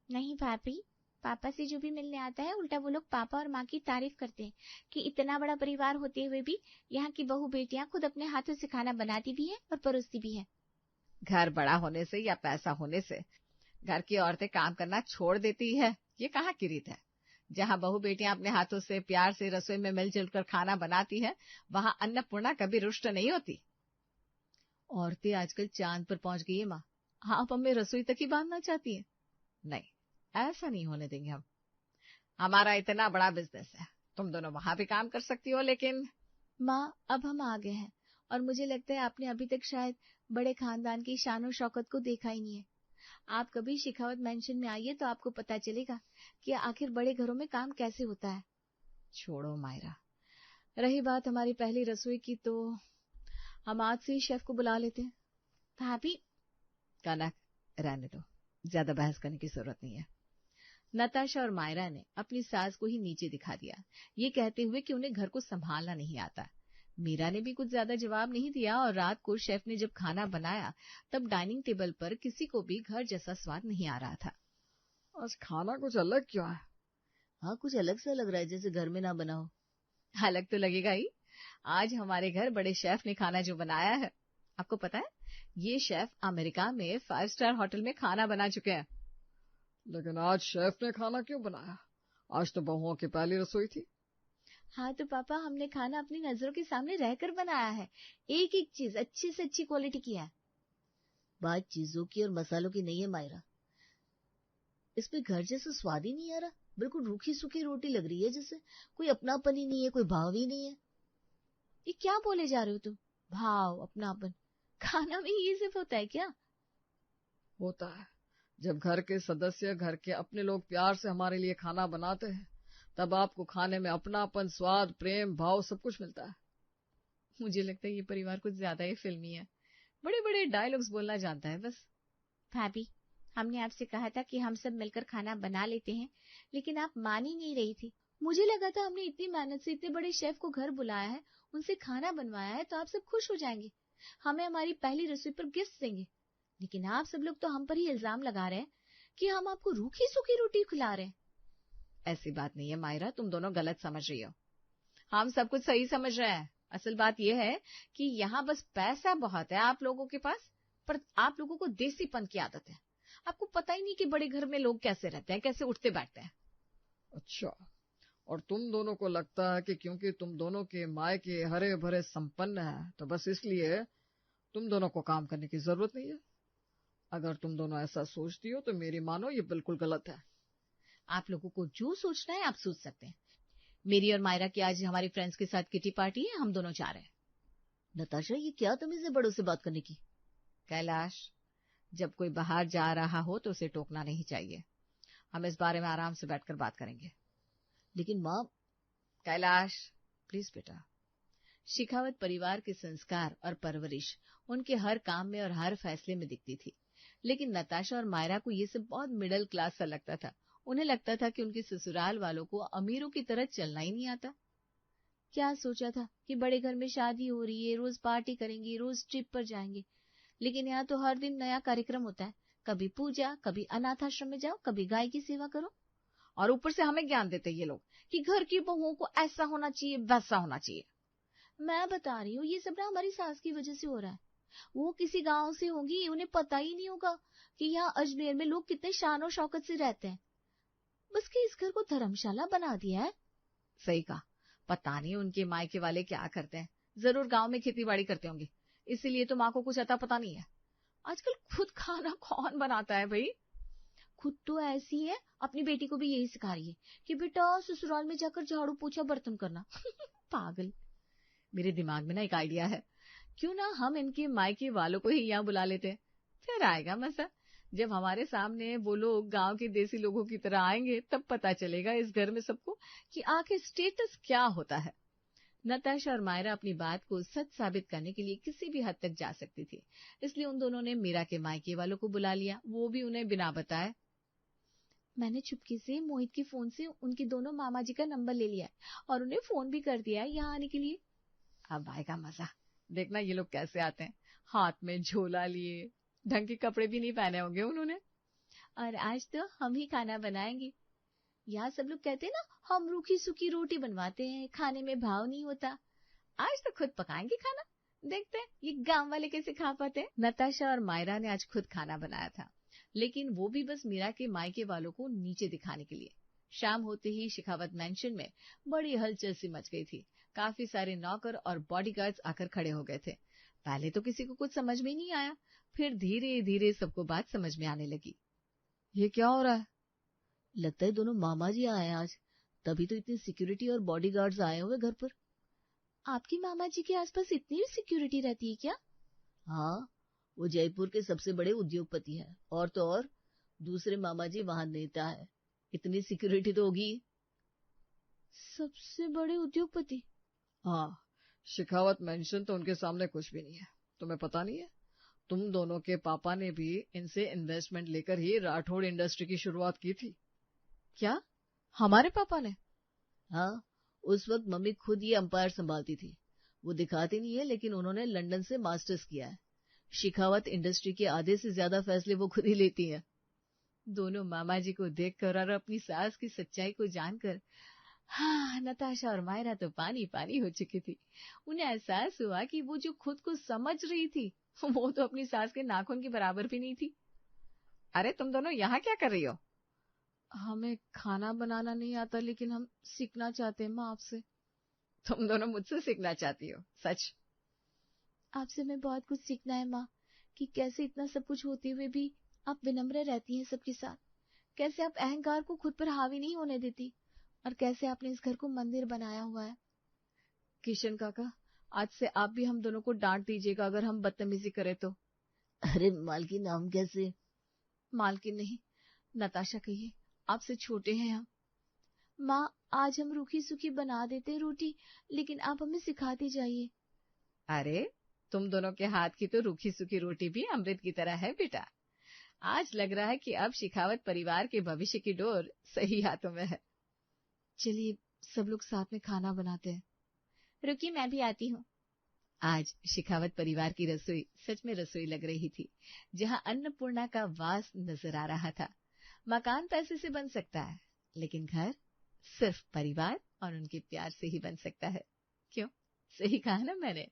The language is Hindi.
नहीं भाभी, पापा से जो भी मिलने आता है उल्टा वो लोग पापा और माँ की तारीफ करते हैं कि इतना बड़ा परिवार होते हुए भी यहाँ की बहू बेटियां खुद अपने हाथों से खाना बनाती भी है और परोसती भी है। घर बड़ा होने से या पैसा होने से घर की औरतें काम करना छोड़ देती है, ये कहाँ की रीत है। जहाँ बहू बेटियां अपने हाथों से प्यार से रसोई में मिलजुल कर खाना बनाती है, वहां अन्नपूर्णा कभी रुष्ट नहीं होती। औरतें आजकल चांद पर पहुंच गई है माँ, आप हमें रसोई तक ही बांधना चाहती हैं? नहीं, ऐसा नहीं होने देंगे हम। हमारा इतना बड़ा बिजनेस है, तुम दोनों वहां भी काम कर सकती हो, लेकिन माँ, अब हम आ गए हैं और मुझे लगता है आपने अभी तक शायद बड़े खानदान की शान और शौकत को देखा ही नहीं है। आप कभी शेखावत मेंशन में आइए तो आपको पता चलेगा कि आखिर बड़े घरों में काम कैसे होता है। छोड़ो मायरा, रही बात हमारी पहली रसोई की, तो हम आज से ही शेफ को बुला लेते हैं। भाभी, कनक, रहने दो, ज्यादा बहस करने की जरूरत नहीं है। नताशा और मायरा ने अपनी सास को ही नीचे दिखा दिया, ये कहते हुए कि उन्हें घर को संभालना नहीं आता। मीरा ने भी कुछ ज्यादा जवाब नहीं दिया और रात को शेफ ने जब खाना बनाया तब डाइनिंग टेबल पर किसी को भी घर जैसा स्वाद नहीं आ रहा था। आज खाना कुछ अलग क्यों है? हाँ, कुछ अलग सा लग रहा है, जैसे घर में ना बना हो। अलग तो लगेगा ही, आज हमारे घर बड़े शेफ ने खाना जो बनाया है। आपको पता है, ये शेफ अमेरिका में 5 स्टार होटल में खाना बना चुके हैं। लेकिन आज शेफ ने खाना क्यों बनाया? आज तो बहुओं की पहली रसोई थी। हाँ तो पापा, हमने खाना अपनी नजरों के सामने रहकर बनाया है, एक एक चीज अच्छी से अच्छी क्वालिटी की है। बात चीजों की और मसालों की नहीं है मायरा, इसमें घर जैसा स्वाद ही नहीं आ रहा। बिल्कुल रूखी सूखी रोटी लग रही है, जैसे कोई अपनापन ही नहीं है, कोई भाव ही नहीं है। ये क्या बोले जा रहे हो तुम? भाव, अपनापन, खाना में ये सिर्फ होता है क्या? होता है। जब घर के सदस्य, घर के अपने लोग प्यार से हमारे लिए खाना बनाते हैं, तब आपको खाने में अपनापन, स्वाद, प्रेम, भाव सब कुछ मिलता है। मुझे लगता है ये परिवार कुछ ज्यादा ही फिल्मी है, बड़े बड़े डायलॉग्स बोलना जानता है बस। भाभी, हमने आपसे कहा था कि हम सब मिलकर खाना बना लेते हैं, लेकिन आप मान ही नहीं रही थी। मुझे लगा था हमने इतनी मेहनत से इतने बड़े शेफ को घर बुलाया है, उनसे खाना बनवाया है, तो आप सब खुश हो जाएंगे, हमें हमारी पहली रसोई पर गिफ्ट देंगे। लेकिन आप सब लोग तो हम पर ही इल्जाम लगा रहे हैं कि हम आपको रूखी सूखी रोटी खिला रहे हैं। ऐसी बात नहीं है मायरा, तुम दोनों गलत समझ रही हो। हम सब कुछ सही समझ रहे हैं। असल बात यह है कि यहाँ बस पैसा बहुत है आप लोगों के पास, पर आप लोगों को देसीपन की आदत है। आपको पता ही नहीं कि बड़े घर में लोग कैसे रहते हैं, कैसे उठते बैठते हैं। अच्छा, और तुम दोनों को लगता है कि क्योंकि तुम दोनों के मायके हरे भरे संपन्न हैं, तो बस इसलिए तुम दोनों को काम करने की जरूरत नहीं है। अगर तुम दोनों ऐसा सोचती हो तो मेरी मानो ये बिल्कुल गलत है। आप लोगों को जो सोचना है आप सोच सकते हैं। मेरी और मायरा की आज हमारी फ्रेंड्स के साथ किटी पार्टी है, हम दोनों जा रहे हैं। नताशा, ये क्या तमीज है बड़ों से बात करने की? कैलाश, जब कोई बाहर जा रहा हो तो उसे टोकना नहीं चाहिए। हम इस बारे में आराम से बैठकर बात करेंगे। लेकिन माँ। कैलाश, प्लीज बेटा। शेखावत परिवार के संस्कार और परवरिश उनके हर काम में और हर फैसले में दिखती थी, लेकिन नताशा और मायरा को ये सब बहुत मिडिल क्लास सा लगता था। उन्हें लगता था कि उनके ससुराल वालों को अमीरों की तरह चलना ही नहीं आता। क्या सोचा था कि बड़े घर में शादी हो रही है, रोज पार्टी करेंगे, रोज ट्रिप पर जाएंगे, लेकिन यहाँ तो हर दिन नया कार्यक्रम होता है। कभी पूजा, कभी अनाथ आश्रम में जाओ, कभी गाय की सेवा करो, और ऊपर से हमें ज्ञान देते ये लोग कि घर की बहुओं को ऐसा होना चाहिए, वैसा होना चाहिए। मैं बता रही हूँ, ये सब ना हमारी सास की वजह से हो रहा है। वो किसी गांव से होंगी, उन्हें पता ही नहीं होगा कि यहाँ अजमेर में लोग कितने शान और शौकत से रहते हैं। बस कि इस घर को धर्मशाला बना दिया है। सही कहा। पता नहीं उनके मायके वाले क्या करते हैं, जरूर गांव में खेती बाड़ी करते होंगे, इसीलिए तो माँ को कुछ अता पता नहीं है। आजकल खुद खाना कौन बनाता है भाई? खुद तो ऐसी है, अपनी बेटी को भी यही सिखा रही है कि बेटा ससुराल में जाकर झाड़ू पोछा बर्तन करना। पागल। मेरे दिमाग में ना एक आइडिया है, क्यों ना हम इनके मायके वालों को ही यहाँ बुला लेते हैं, फिर आएगा मजा। जब हमारे सामने वो लोग गांव के देसी लोगों की तरह आएंगे, तब पता चलेगा इस घर में सबको कि आखिर स्टेटस क्या होता है। नताशा और मायरा अपनी बात को सच साबित करने के लिए किसी भी हद तक जा सकती थी, इसलिए उन दोनों ने मीरा के मायके वालों को बुला लिया, वो भी उन्हें बिना बताए। मैंने चुपके से मोहित के फोन से उनके दोनों मामा जी का नंबर ले लिया और उन्हें फोन भी कर दिया है यहाँ आने के लिए। अब आएगा मजा, देखना ये लोग कैसे आते हैं, हाथ में झोला लिए, ढंग के कपड़े भी नहीं पहने होंगे उन्होंने। और आज तो हम ही खाना बनाएंगे। यहाँ सब लोग कहते हैं ना, हम रूखी सूखी रोटी बनवाते हैं, खाने में भाव नहीं होता। आज तो खुद पकाएंगे खाना, देखते हैं ये गांव वाले कैसे खा पाते हैं। नताशा और मायरा ने आज खुद खाना बनाया था, लेकिन वो भी बस मीरा के मायके वालों को नीचे दिखाने के लिए। शाम होते ही शिखावत मैंशन में बड़ी हलचल सी मच गई थी। काफी सारे नौकर और बॉडीगार्ड्स आकर खड़े हो गए थे। पहले तो किसी को कुछ समझ में ही नहीं आया, फिर धीरे धीरे सबको बात समझ में आने लगी। ये क्या हो रहा है? लगता है दोनों मामा जी आए हैं आज, तभी तो इतनी सिक्योरिटी और बॉडीगार्ड्स आए हुए घर पर। आपकी मामा जी के आसपास इतनी सिक्योरिटी रहती है क्या? हाँ, वो जयपुर के सबसे बड़े उद्योगपति हैं, और तो और दूसरे मामा जी वहां नेता है, इतनी सिक्योरिटी तो होगी। सबसे बड़े उद्योगपति? हाँ, शिखावत मेंशन तो उनके सामने कुछ भी नहीं है। तुम्हें पता नहीं है, तुम दोनों के पापा ने भी इनसे इन्वेस्टमेंट लेकर ही राठौड़ इंडस्ट्री की शुरुआत की थी। क्या, हमारे पापा ने? हाँ, उस वक्त मम्मी खुद ये अंपायर संभालती थी। वो दिखाती नहीं है, लेकिन उन्होंने लंदन से मास्टर्स किया है। शिखावत इंडस्ट्री के आधे से ज्यादा फैसले वो खुद ही लेती हैं। दोनों मामा जी को देखकर और अपनी सास की सच्चाई को जानकर हाँ, नताशा और मायरा तो पानी पानी हो चुकी थी। उन्हें एहसास हुआ कि वो जो खुद को समझ रही थी, वो तो अपनी सास के नाखून के बराबर भी नहीं थी। अरे तुम दोनों यहाँ क्या कर रही हो? हमें खाना बनाना नहीं आता, लेकिन हम सीखना चाहते हैं माँ आपसे। तुम दोनों मुझसे सीखना चाहती हो? सच? आपसे मैं बहुत कुछ सीखना है माँ, कि कैसे इतना सब कुछ होते हुए भी आप विनम्र रहती हैं सबके साथ, कैसे आप अहंकार को खुद पर हावी नहीं होने देती, और कैसे आपने इस घर को मंदिर बनाया हुआ है। किशन काका, आज से आप भी हम दोनों को डांट दीजिएगा अगर हम बदतमीजी करें तो। अरे मालकिन, हम कैसे? मालकिन नहीं, नताशा कहिए, आपसे छोटे हैं हम। माँ, आज हम रूखी सूखी बना देते हैं रोटी, लेकिन आप हमें सिखाती जाइए। अरे, तुम दोनों के हाथ की तो रूखी सूखी रोटी भी अमृत की तरह है बेटा। आज लग रहा है कि अब शिखावत परिवार के भविष्य की डोर सही हाथों में है। चलिए सब लोग साथ में खाना बनाते हैं। रुकिए, मैं भी आती हूँ। आज शिखावत परिवार की रसोई सच में रसोई लग रही थी, जहाँ अन्नपूर्णा का वास नजर आ रहा था। मकान पैसे से बन सकता है, लेकिन घर सिर्फ परिवार और उनके प्यार से ही बन सकता है। क्यों, सही कहा ना मैंने?